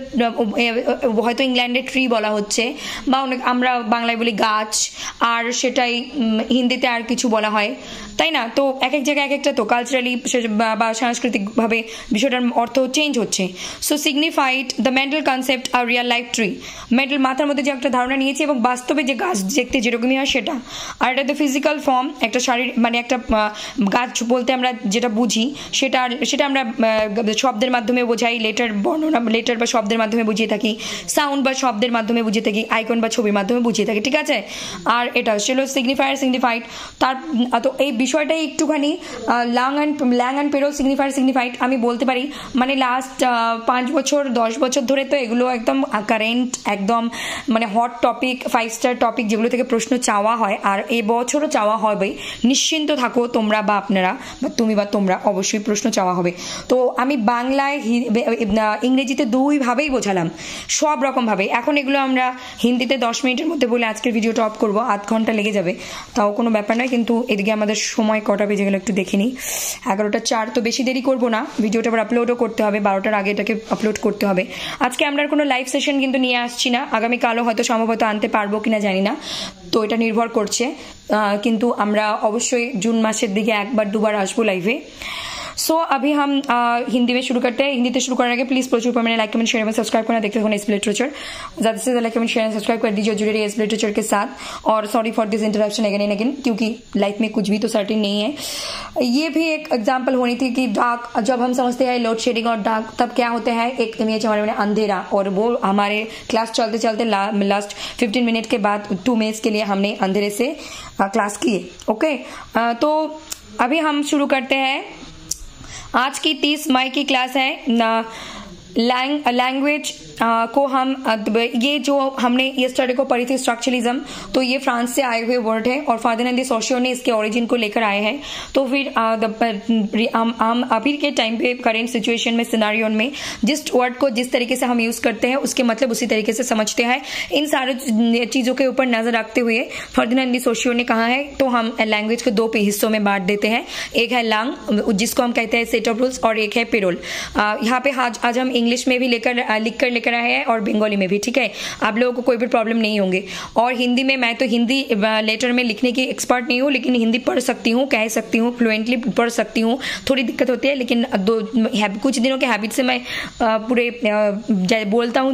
হয়তো ইংল্যান্ডে ট্রি বলা হচ্ছে, বা আমরা বাংলায় বলি গাছ, আর সেটাই হিন্দিতে আর কিছু বলা হয়, তাই না? তো এক এক জায়গায় এক একটা, তো কালচারালি বা সাংস্কৃতিকভাবে বিষয়টার অর্থ চেঞ্জ হচ্ছে। So signified the mental concept আর রিয়েল লাইফ ট্রি, মেন্টাল মাথার মধ্যে যে একটা ধারণা নিয়েছি এবং বাস্তবে যে গাছ দেখতে যেরকমই হয় সেটা। আর এটা দ্য ফিজিক্যাল ফর্ম, একটা শারীরিক মানে একটা গাছ বলতে আমরা যেটা বুঝি সেটা আমরা শব্দের মাধ্যমে বোঝাই, লেটার বা শব্দের মাধ্যমে বুঝিয়ে থাকি, সাউন্ড বা শব্দের মাধ্যমে বুঝিয়ে থাকি, আইকন বা ছবির মাধ্যমে বুঝিয়ে থাকি। ঠিক আছে, আর এটা ছিল সিগনিফাইড। তার তো এই বিষয়টাই একটুখানি ল্যাং অ্যান্ড পেরোল সিগনিফাইড আমি বলতে পারি। মানে লাস্ট 5 বছর 10 বছর ধরে তো এগুলো একদম কারেন্ট, একদম মানে হট টপিক, 5 স্টার টপিক, যেগুলো থেকে প্রশ্ন চাওয়া হয়, আর এবছরও চাওয়া হবে। নিশ্চিন্ত থাকো তোমরা বা আপনারা বা তুমি বা তোমরা, অবশ্যই প্রশ্ন চাওয়া হবে। তো আমি বাংলায় ইংরেজিতে 2 ভাবেই বোঝালাম, সব রকমভাবে। এখন এগুলো আমরা হিন্দিতে 10 মিনিটের মধ্যে বলে আজকের ভিডিওটা অফ করবো, আধ ঘন্টা লেগে যাবে, তাও কোনো ব্যাপার নয়, কিন্তু এদিকে আমাদের সময় কটা বেজে গেল একটু দেখে নিই, 11:04। তো বেশি দেরি করবো না, ভিডিওটা আবার আপলোডও করতে হবে, 12টার আগে এটাকে আপলোড করতে হবে। আজকে আমরা কোনো লাইভ সেশন কিন্তু নিয়ে আসছি না, আগামীকালও হয়তো সম্ভবত আনতে পারবো কিনা জানি না, তো এটা নির্ভর করছে। কিন্তু আমরা অবশ্যই জুন মাসের দিকে একবার দুবার আসবো লাইভে। सो अभी हम हिंदी में शुरू करते हैं। हिंदी से शुरू करने के प्लीज प्रचुर परिमाणे लाइक कमेंट शेयर एवं सब्सक्राइब करना देखते हो एस लिटरेचर, ज्यादा से ज्यादा like comment share and subscribe कर दीजिए, जुड़े रहिए एस लिटरेचर के साथ। और sorry for this interruption again and again, क्योंकि लाइफ में कुछ भी तो सर्टेन नहीं है। ये भी एक एग्जाम्पल होनी थी कि डार्क, जब हम समझते हैं लोड शेडिंग और डार्क, तब क्या होता है एक इमेज हमारे में अंधेरा, और वो हमारे क्लास चलते चलते लास्ट 15 मिनट के बाद 2 मिनट्स के लिए हमने अंधेरे से क्लास किए। ओके, तो अभी हम शुरू करते हैं। आज की 30 मई की क्लास है लैंग्वेज को हम ये जो हमने ये स्टडी को पढ़ी थी स्ट्रक्चरलिज्म, तो ये फ्रांस से आए हुए वर्ड है और फर्दिनांद डी सोशियो ने इसके ओरिजिन को लेकर आए हैं। तो फिर हम अभी के टाइम पे करेंट सिचुएशन में सिनारियो में जिस वर्ड को जिस तरीके से हम यूज करते हैं उसके मतलब उसी तरीके से समझते हैं। इन सारे चीजों के ऊपर नजर रखते हुए फर्दिनांद डी सोशियो ने कहा है, तो हम लैंग्वेज को 2 हिस्सों में बांट देते हैं। एक है लैंग, जिसको हम कहते हैं सेट ऑफ रूल्स, और एक है पेरोल। यहाँ पे आज हम इंग्लिश में भी लिख कर लेकर आए हैं और बंगाली में भी, ठीक है, आप लोगों को कोई भी प्रॉब्लम नहीं होंगे। और हिंदी में मैं तो हिंदी लेटर में लिखने की एक्सपर्ट नहीं हूँ, लेकिन हिंदी पढ़ सकती हूँ, कह सकती हूँ, फ्लुएंटली पढ़ सकती हूँ। थोड़ी दिक्कत होती है, लेकिन कुछ दिनों के हैबिट से मैं पूरे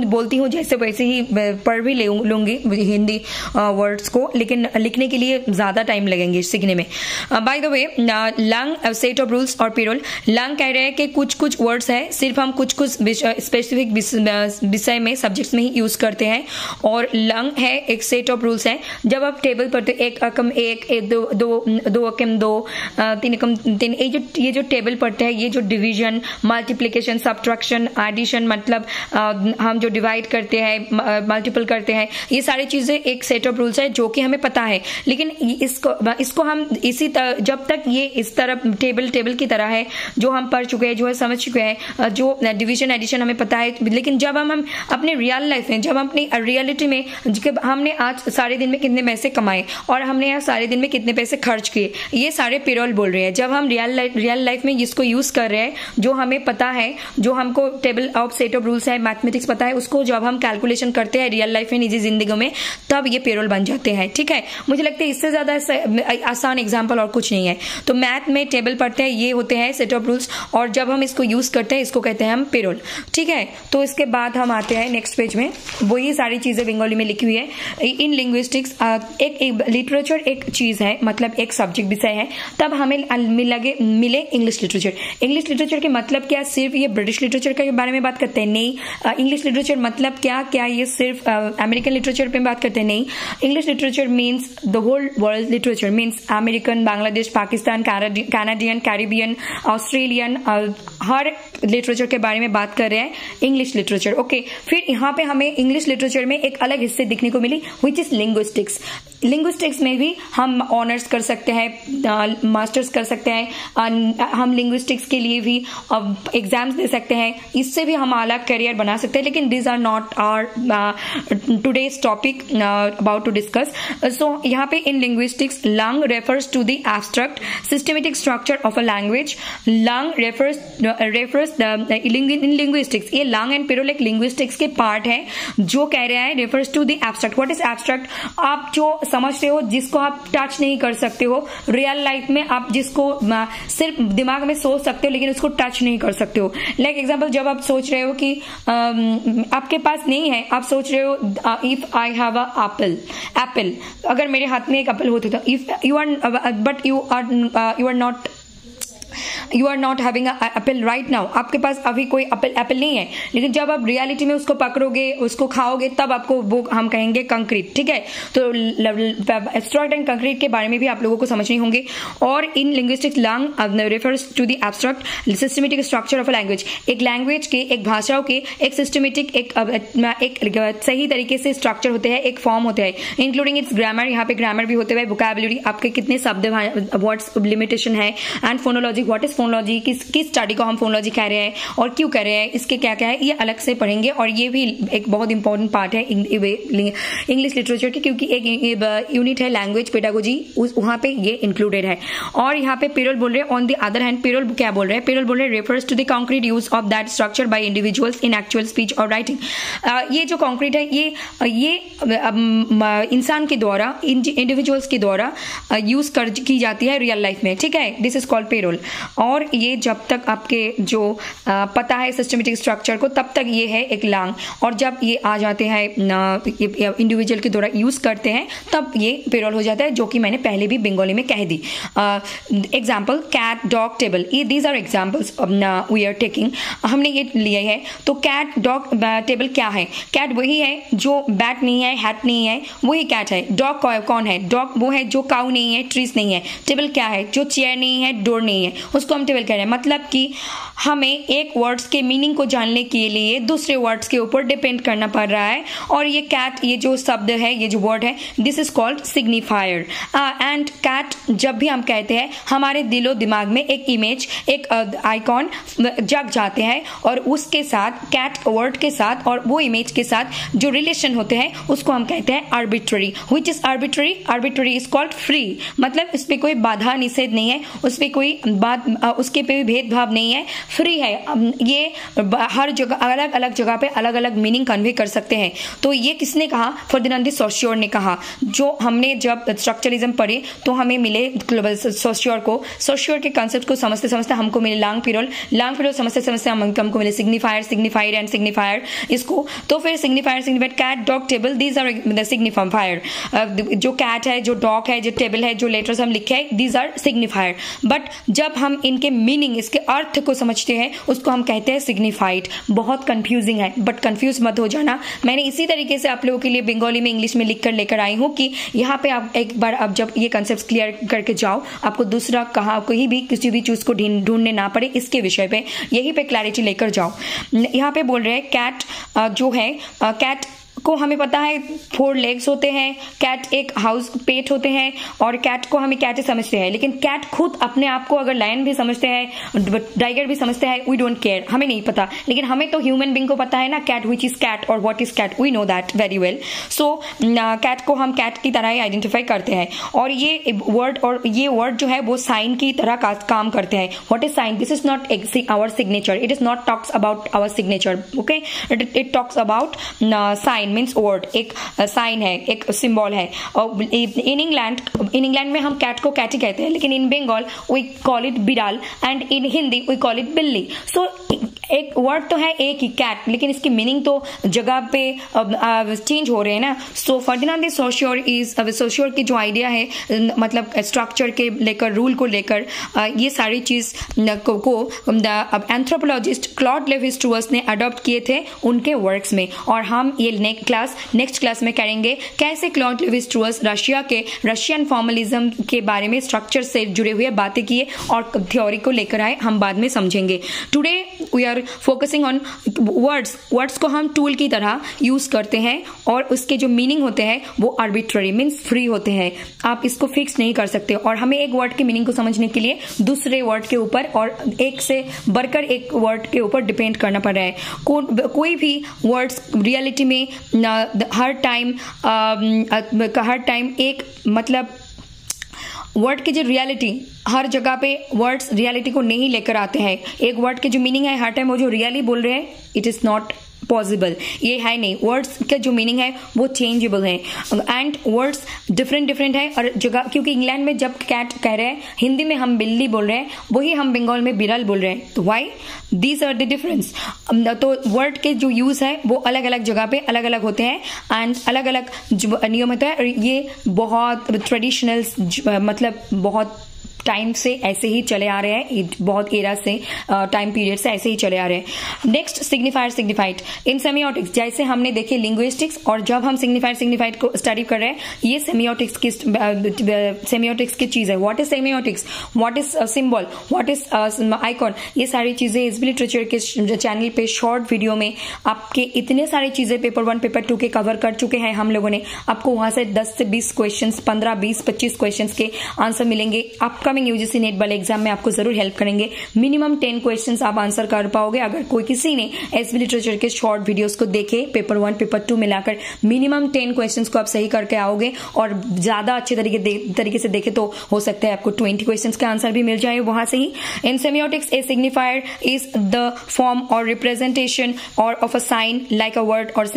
बोलती हूँ जैसे वैसे ही पढ़ भी लूंगी हिंदी वर्ड्स को, लेकिन लिखने के लिए ज्यादा टाइम लगेंगे सीखने में। By the way, langue set of rules और पेरोल। लैंग कह रहे हैं कि कुछ वर्ड्स है सिर्फ हम कुछ स्पेसिफिक विषय में सब्जेक्ट्स में ही यूज करते हैं, और लंग है एक सेट ऑफ रूल्स है। जब आप टेबल पढ़ते एक अकम 1, 2 अकम 2, 3 अकम 3, ये जो टेबल पढ़ते हैं, ये जो डिवीजन, मल्टीप्लिकेशन, सब्ट्रैक्शन, एडिशन, मतलब हम जो डिवाइड करते हैं, मल्टीपल करते हैं, ये सारी चीजें एक सेट ऑफ रूल्स है जो कि हमें पता है। लेकिन इसको हम जब तक ये इस तरह टेबल की तरह है, जो हम पढ़ चुके हैं, जो है समझ चुके हैं, जो डिवीजन एडिशन हमें पता है, लेकिन जब हम अपने रियल लाइफ में, जब अपनी रियलिटी में, हमने आज सारे दिन में कितने पैसे कमाए और हमने आज सारे दिन में कितने पैसे खर्च किए, ये सारे पेरोल बोल रहे हैं। जब हम रियल लाइफ में जिसको यूज कर रहे हैं, जो हमें पता है, जो हमको table of set of rules है, मैथमेटिक्स पता है, उसको जब हम कैलकुलेशन करते हैं रियल लाइफ में, निजी जिंदगी में, तब ये पेरोल बन जाते हैं। ठीक है, मुझे लगता है इससे ज्यादा आसान एग्जाम्पल और कुछ नहीं है। तो मैथ में टेबल पढ़ते हैं, ये होते हैं सेट ऑफ रूल्स, और जब हम इसको यूज करते हैं इसको कहते हैं हम पेरोल। ठीक है, तो इसके बाद हम आते हैं नेक्स्ट पेज में, वही सारी चीजें बंगाली में लिखी हुई है। इन लिंग्विस्टिक्स एक लिटरेचर एक चीज है, मतलब एक सब्जेक्ट विषय है। तब हमें मिले इंग्लिश लिटरेचर। इंग्लिश लिटरेचर के मतलब क्या, सिर्फ ये ब्रिटिश लिटरेचर के बारे में बात करते हैं? नहीं। इंग्लिश लिटरेचर मतलब क्या ये सिर्फ अमेरिकन लिटरेचर पे बात करते हैं? नहीं। English literature means the whole world literature, means American, Bangladesh, Pakistan, Canadian, Caribbean, Australian, हर लिटरेचर के बारे में बात कर रहे हैं इंग्लिश लिटरेचर। ओके, फिर यहाँ पे हमें इंग्लिश लिटरेचर में एक अलग हिस्से दिखने को मिली, व्हिच इज लिंग्विस्टिक्स। लिंग्विस्टिक्स में भी हम ऑनर्स कर सकते हैं, मास्टर्स कर सकते हैं, हम लिंग्विस्टिक्स के लिए भी एग्जाम्स दे सकते हैं, इससे भी हम अलग करियर बना सकते हैं। लेकिन this are not our today's topic about to discuss. So यहाँ पे in linguistics langue refers to the abstract systematic structure of a language. Langue refers in linguistics, ये लंग एंड पेरोल एक लिंग्विस्टिक्स के part है, जो कह रहा है refers to the abstract. What is abstract? आप जो समझते हो, जिसको आप टच नहीं कर सकते हो रियल लाइफ में, आप जिसको सिर्फ दिमाग में सोच सकते हो लेकिन उसको टच नहीं कर सकते हो। लाइक एग्जांपल, जब आप सोच रहे हो कि आपके पास नहीं है, आप सोच रहे हो if I have a apple, अगर मेरे हाथ में एक एप्पल होता था, if you are but you are not having apple right now, आपके पास अभी कोई एप्पल नहीं है, लेकिन जब आप रियलिटी में उसको पकड़ोगे, उसको खाओगे, तब आपको वो हम कहेंगे कंक्रीट। ठीक है, तो एब्स्ट्रैक्ट एंड कंक्रीट के बारे में भी आप लोगों को समझने होंगे। और in linguistics langue refers to the abstract systematic structure of a language. एक लैंग्वेज के, एक भाषाओं के एक सिस्टमेटिक, एक सही तरीके से स्ट्रक्चर होते हैं, एक फॉर्म होते हैं, इंक्लूडिंग इट्स ग्रामर। यहाँ पे ग्रामर भी होते हुए वोकैबुलरी, आपके कितने शब्द, वर्ड्स लिमिटेशन है, and phonology, what is phonology, किस स्टडी को हम फोनोलॉजी कह रहे हैं और क्यों कह रहे हैं, इसके क्या क्या है, ये अलग से पढ़ेंगे। और ये भी एक बहुत इंपॉर्टेंट पार्ट है इंग्लिश लिटरेचर की, क्योंकि एक यूनिट है लैंग्वेज पेडागोजी, वहां पे ये इंक्लूडेड है। और यहाँ पे पेरोल बोल रहे हैं on the other hand, parole क्या बोल रहे हैं, पेरोल बोल रहे हैं refers to the concrete use of that structure by individuals in actual speech और राइटिंग। ये जो कॉन्क्रीट है ये इंसान के द्वारा, इंडिविजुअल्स के द्वारा यूज की जाती है रियल लाइफ में, ठीक है। This is called payroll. और ये जब तक आपके जो पता है सिस्टमेटिक स्ट्रक्चर को, तब तक ये है एक लांग, और जब ये आ जाते हैं इंडिविजुअल के द्वारा यूज करते हैं तब ये पेरोल हो जाता है, जो कि मैंने पहले भी बंगाली में कह दी। एग्जाम्पल कैट, डॉग, टेबल, ये these are examples we are taking, हमने ये लिए है। तो कैट, डॉग, टेबल क्या है? कैट वही है जो बैट नहीं है, हैट नहीं है, वही कैट है। डॉग कौन है? डॉग वो है जो काऊ नहीं है, ट्रीज नहीं है। टेबल क्या है? जो चेयर नहीं है, डोर नहीं है, उसको हम टेबल कह रहे हैं। मतलब कि हमें एक वर्ड्स के मीनिंग को जानने के लिए दूसरे वर्ड्स के ऊपर डिपेंड करना पड़ रहा है। और ये कैट, ये जो शब्द है, ये जो वर्ड है, this is called signifier. And cat जब भी हम कहते हैं, हमारे दिलो दिमाग में एक इमेज, एक आइकॉन जग जाते हैं, और उसके साथ कैट वर्ड के साथ और वो इमेज के साथ जो रिलेशन होते हैं उसको हम कहते हैं arbitrary. Which is arbitrary? Arbitrary is called free. मतलब इस पे कोई बाधा निषेध नहीं है, उस पे कोई बात, उसके पे भी भेदभाव नहीं है, फ्री है। ये हर जगह, अलग अलग जगह पे अलग अलग मीनिंग कन्वे कर सकते हैं। तो ये किसने कहा? फर्डिनांड द सोश्योर ने कहा। जो हमने जब स्ट्रक्चरलिज्म पढ़े तो हमें मिले सोश्योर को, सोश्योर के कॉन्सेप्ट को समझते समझते हमको मिले लांग पेरोल, लांग पेरोल समझते समझते हमको मिले सिग्निफायर, सिग्निफाइड एंड सिग्निफायर इसको। तो फिर signifier, cat, dog, table, these are the signifier. जो कैट है, जो डॉग है, जो टेबल है, जो लेटर्स हम लिखे हैं, दीज आर सिग्निफायर। बट जब हम इनके मीनिंग, इसके अर्थ को समझते हैं, उसको हम कहते हैं सिग्निफाइड। बहुत कंफ्यूजिंग है, बट कंफ्यूज मत हो जाना। मैंने इसी तरीके से आप लोगों के लिए बंगाली में, इंग्लिश में लिख कर लेकर आई हूँ कि यहाँ पे आप एक बार, अब जब ये कंसेप्ट क्लियर करके जाओ, आपको दूसरा कहाँ कहीं भी किसी भी चीज को ढूंढने ना पड़े, इसके विषय पे यही पे क्लैरिटी लेकर जाओ। यहाँ पे बोल रहे हैं कैट जो है, कैट को हमें पता है 4 लेग्स होते हैं, कैट एक हाउस पेट होते हैं, और कैट को हमें कैट समझते हैं। लेकिन कैट खुद अपने आप को अगर लायन भी समझते हैं, टाइगर भी समझते हैं, वी डोंट केयर, हमें नहीं पता। लेकिन हमें तो ह्यूमन बींग को पता है ना, कैट व्हिच इज कैट और what is cat, we know that very well. So cat को हम कैट की तरह ही आइडेंटिफाई करते हैं। और ये वर्ड जो है वो साइन की तरह काम करते हैं। What is sign? This is not our signature, it is not talks about our signature, okay. It talks about sign means word, एक साइन है, एक सिंबल है। और इन इंग्लैंड में हम कैट को कैटी कहते हैं, लेकिन in Bengal we call it biral and in Hindi we call it billi. So एक वर्ड तो है एक ही कैट, लेकिन इसकी मीनिंग तो जगह पे चेंज हो रहे हैं ना। सो फर्डिनांड द सोश्योर की जो आइडिया है, मतलब स्ट्रक्चर के लेकर, रूल को लेकर, ये सारी चीज को एंथ्रोपोलॉजिस्ट क्लॉड लेवी-स्ट्रूअस ने अडॉप्ट किए थे उनके वर्क्स में। और हम ये नेक्स्ट क्लास में करेंगे कैसे क्लॉड लेवी-स्ट्रूअस रशियन फॉर्मलिज्म के बारे में स्ट्रक्चर से जुड़े हुए बातें किए और थ्योरी को लेकर आए, हम बाद में समझेंगे। Today we are focusing on words को हम टूल की तरह यूज करते हैं, और उसके जो मीनिंग होते हैं वो आर्बिट्ररी मीन्स फ्री होते हैं। आप इसको फिक्स नहीं कर सकते, और हमें एक वर्ड के मीनिंग को समझने के लिए दूसरे वर्ड के ऊपर और एक से बढ़कर एक वर्ड के ऊपर डिपेंड करना पड़ रहा है। कोई भी वर्ड्स रियलिटी में हर टाइम एक, मतलब वर्ड की जो रियलिटी, हर जगह पे वर्ड्स रियलिटी को नहीं लेकर आते हैं। एक वर्ड के जो मीनिंग है हर टाइम वो जो रियली बोल रहे हैं, इट इज नॉट पॉसिबल, ये है नहीं। वर्ड्स का जो मीनिंग है वो चेंजेबल है, एंड वर्ड्स डिफरेंट है। और जगह, क्योंकि इंग्लैंड में जब कैट कह रहे हैं, हिंदी में हम बिल्ली बोल रहे हैं, वही हम बंगाल में बिरल बोल रहे हैं। तो why? These are the difference. तो वर्ड के जो यूज है वो अलग अलग जगह पे अलग अलग होते हैं, एंड अलग अलग नियम होता है। ये बहुत ट्रेडिशनल, मतलब बहुत टाइम से ऐसे ही चले आ रहे हैं, बहुत एरा से, टाइम पीरियड से ऐसे ही चले आ रहे हैं। नेक्स्ट सिग्निफायर, सिग्निफाइड इन सेमियोटिक्स। जैसे हमने देखे लिंग्विस्टिक्स, और जब हम सिग्निफाइड को स्टडी कर रहे हैं, ये सेमियोटिक्स की चीज है। What is semiotics, what is symbol, what is icon, ये सारी चीजें इस लिटरेचर के चैनल पे शॉर्ट वीडियो में आपके इतने सारी चीजें पेपर 1 पेपर 2 के कवर कर चुके हैं हम लोगों ने। आपको वहां से 10 से 20 क्वेश्चन, 15 20 25 क्वेश्चन के आंसर मिलेंगे। आपका अपकमिंग यूजीसी नेट वाले एग्जाम में आपको जरूर हेल्प करेंगे। मिनिमम 10 क्वेश्चंस आप आंसर कर पाओगे अगर कोई किसी ने एसबी लिटरेचर के शॉर्ट वीडियोस को देखे, पेपर 1 पेपर 2 मिलाकर मिनिमम 10 क्वेश्चंस को आप सही करके आओगे और ज्यादा अच्छे तरीके से देखे तो हो सकता है आपको 20 क्वेश्चंस का आंसर भी मिल जाए वहां से ही। In semiotics a signifier is the form or representation or of a sign like a word or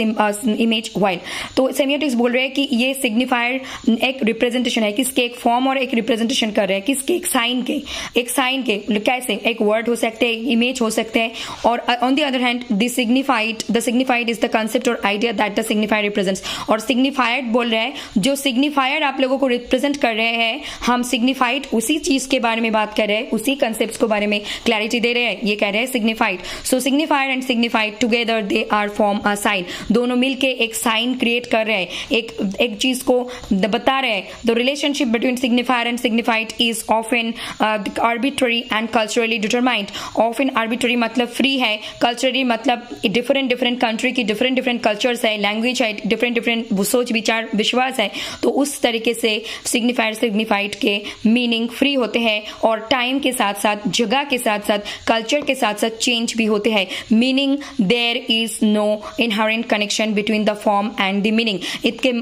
image while. तो सेमियोटिक्स बोल रहे हैं कि ये सिग्निफायर एक रिप्रेजेंटेशन है, किसके, एक फॉर्म और एक रिप्रेजेंटेशन कर रहे हैं, किसके, एक साइन के कैसे, एक वर्ड हो सकते हैं, इमेज हो सकते हैं। और on the other hand the signified is the concept or idea that the signifier represents. और सिग्निफाइड बोल रहे हैं जो सिग्निफायर आप लोगों को रिप्रेजेंट कर रहे हैं, हम सिग्निफाइड उसी चीज के बारे में बात कर रहे हैं, उसी कंसेप्ट के बारे में क्लैरिटी दे रहे हैं, ये कह रहे हैं signified. So signifier and signified together they are form a sign, दोनों मिलके एक साइन क्रिएट कर रहे हैं, एक चीज को बता रहे हैं। The relationship between signifier and signified is often arbitrary and culturally determined. Often arbitrary मतलब फ्री है, कल्चरली मतलब डिफरेंट कंट्री की डिफरेंट कल्चर्स है, लैंग्वेज है, डिफरेंट सोच विचार विश्वास है, तो उस तरीके से सिग्निफायर सिग्निफाइड के मीनिंग फ्री होते हैं और टाइम के साथ साथ, जगह के साथ साथ, कल्चर के साथ साथ चेंज भी होते हैं। Meaning there is no inherent connection between the form and the meaning.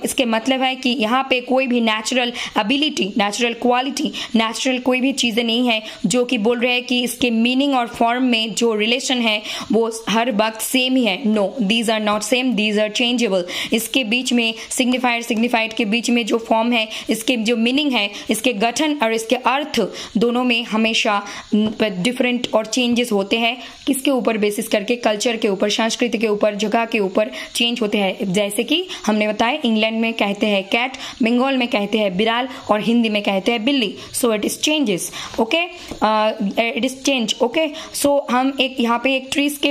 इसके मतलब है कि यहाँ पे कोई भी natural ability, natural quality, natural कोई भी चीजें नहीं है जो कि बोल रहे हैं कि इसके मीनिंग और फॉर्म में जो रिलेशन है वो हर वक्त सेम ही है। No, these are not same, these are changeable. इसके बीच में सिग्निफायर सिग्निफाइड के बीच में जो फॉर्म है, इसके जो मीनिंग है, इसके गठन और इसके अर्थ दोनों में हमेशा डिफरेंट और चेंजेस होते हैं। किसके ऊपर बेसिस करके, कल्चर के ऊपर, संस्कृति के ऊपर, जगह के ऊपर चेंज होते हैं। जैसे कि हमने बताया इंग्लैंड में कहते हैं कैट, बंगाल में कहते हैं बिराल और हिंदी में कहते हैं बिल्ली। So it is changes, okay, it is change, okay. So हम एक यहाँ पे एक ट्रीज के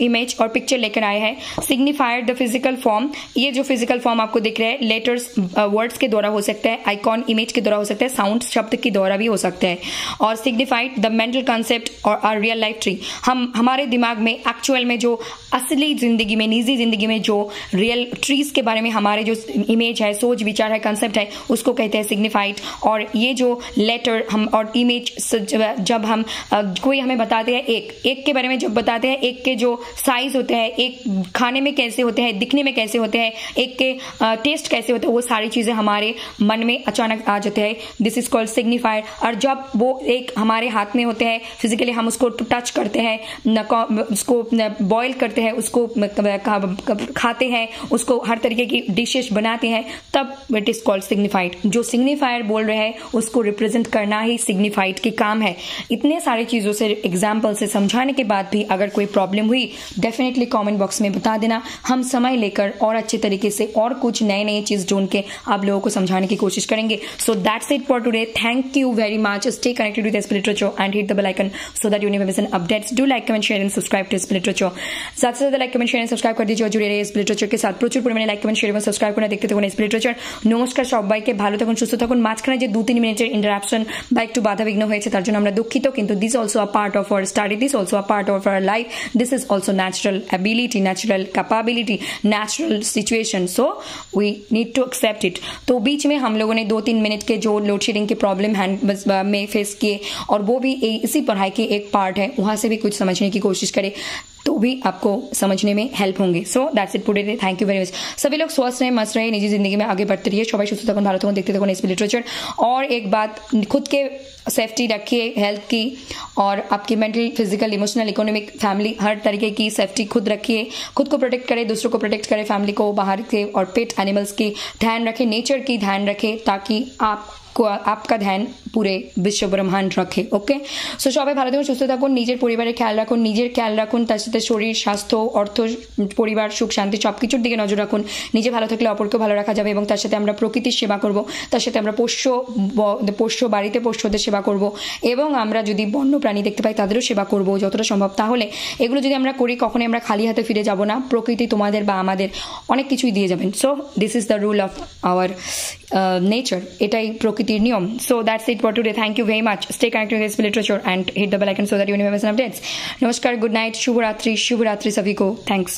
इमेज और पिक्चर लेकर आए हैं। सिग्निफायर द फिजिकल फॉर्म, ये जो फिजिकल फॉर्म आपको दिख रहा है लेटर्स वर्ड्स के द्वारा हो सकता है, आइकॉन इमेज के द्वारा हो सकता है, साउंड शब्द के द्वारा भी हो सकता है। और सिग्निफाइड द मेंटल कंसेप्ट और आर रियल लाइफ ट्री, हमारे दिमाग में एक्चुअल में जो असली जिंदगी में, निजी जिंदगी में जो रियल ट्रीज के बारे में हमारे जो इमेज है, सोच विचार है, कंसेप्ट है, उसको कहते हैं सिग्निफाइड। और ये जो लेटर हम और इमेज जब हम कोई हमें बताते हैं एक के बारे में, जब बताते हैं एक के जो साइज होते हैं, एक खाने में कैसे होते हैं, दिखने में कैसे होते हैं, एक के टेस्ट कैसे होते हैं, वो सारी चीजें हमारे मन में अचानक आ जाते हैं। This is called signifier. और जब वो एक हमारे हाथ में होते हैं, फिजिकली हम उसको टच करते हैं, उसको बॉईल करते हैं, उसको खाते हैं, उसको हर तरीके की डिशेस बनाते हैं, तब इट इज कॉल्ड सिग्निफाइड। जो सिग्निफायर बोल रहे हैं उसको रिप्रेजेंट करना ही सिग्निफाइड की काम है। इतने सारी चीजों से, एग्जाम्पल से समझाने के बाद भी अगर कोई प्रॉब्लम हुई डेफिनेटली कमेंट बॉक्स में बता देना। हम समय लेकर और अच्छे तरीके से और कुछ नए चीज ढूंढ के आप लोगों को समझाने की कोशिश करेंगे। So that's it for today. Thank you very much. Stay connected with SP literature and hit the bell icon so that you never miss an updates. Do like, comment, share and subscribe to SP literature. ज्यादा से ज्यादा like, comment, share and subscribe कर दीजिए और जुड़े रहिए SP literature के साथ। প্রচুর পরিমাণে লাইক, কমেন্ট, শেয়ার এবং সাবস্ক্রাইব করে দেখতে থাকুন এসপি লিটারেচার। নমস্কার সবাইকে, ভালো থাকুন, সুস্থ থাকুন। মাঝখানে যে 2-3 মিনিটের ইন্টারাপশন বা একটু বাধাবিঘ্ন হয়েছে তার জন্য আমরা দুঃখিত, কিন্তু this also a part of our study, this also a part of our life, this is also natural ability, natural capability, natural situation, so we need to accept it. तो बीच में हम लोगों ने 2-3 मिनट के जो लोड शेडिंग के problem में फेस किए और वो भी इसी पढ़ाई के एक पार्ट है, वहां से भी कुछ समझने की कोशिश करें तो भी आपको समझने में हेल्प होंगे। सो that's it today. Thank you very much. सभी लोग स्वस्थ रहे, मस्त रहे, निजी जिंदगी में आगे बढ़ते रहिए। सबाई सुस्थ থাকুন, ভালো থাকুন, देखते থাকুন एसपी लिटरेचर। और एक बात, खुद के सेफ्टी रखिए, हेल्थ की और आपकी mental, physical, emotional, economic, family, हर तरीके की सेफ्टी खुद रखिए। खुद को प्रोटेक्ट करें, दूसरों को प्रोटेक्ट करें, फैमिली को, बाहर के और पेट एनिमल्स की ध्यान रखें, नेचर की ध्यान रखें, ताकि आपका ध्यान পুরে বিশ্ব ব্রহ্মাণ্ড রাখে। ওকে, সো সবাই ভালো থাকুন, সুস্থ থাকুন, নিজের পরিবারের খেয়াল রাখুন, নিজের খেয়াল রাখুন, তার সাথে শরীর, স্বাস্থ্য, অর্থ, পরিবার, সুখ শান্তি সবকিছুর দিকে নজর রাখুন। নিজে ভালো থাকলে অপরকেও ভালো রাখা যাবে এবং তার সাথে আমরা প্রকৃতির সেবা করব, তার সাথে আমরা পোষ্য বাড়িতে পোষ্যদের সেবা করব এবং আমরা যদি বন্য প্রাণী দেখতে পাই তাদেরও সেবা করব যতটা সম্ভব। তাহলে এগুলো যদি আমরা করি কখনোই আমরা খালি হাতে ফিরে যাব না, প্রকৃতি তোমাদের বা আমাদের অনেক কিছুই দিয়ে যাবেন। So this is the rule of our nature, এটাই প্রকৃতির নিয়ম। So that's it for today. Thank you very much. Stay connected with SB Literature and hit the bell icon so that you never miss an updates. Namaskar, good night, Shubh Ratri सभी को. Thanks.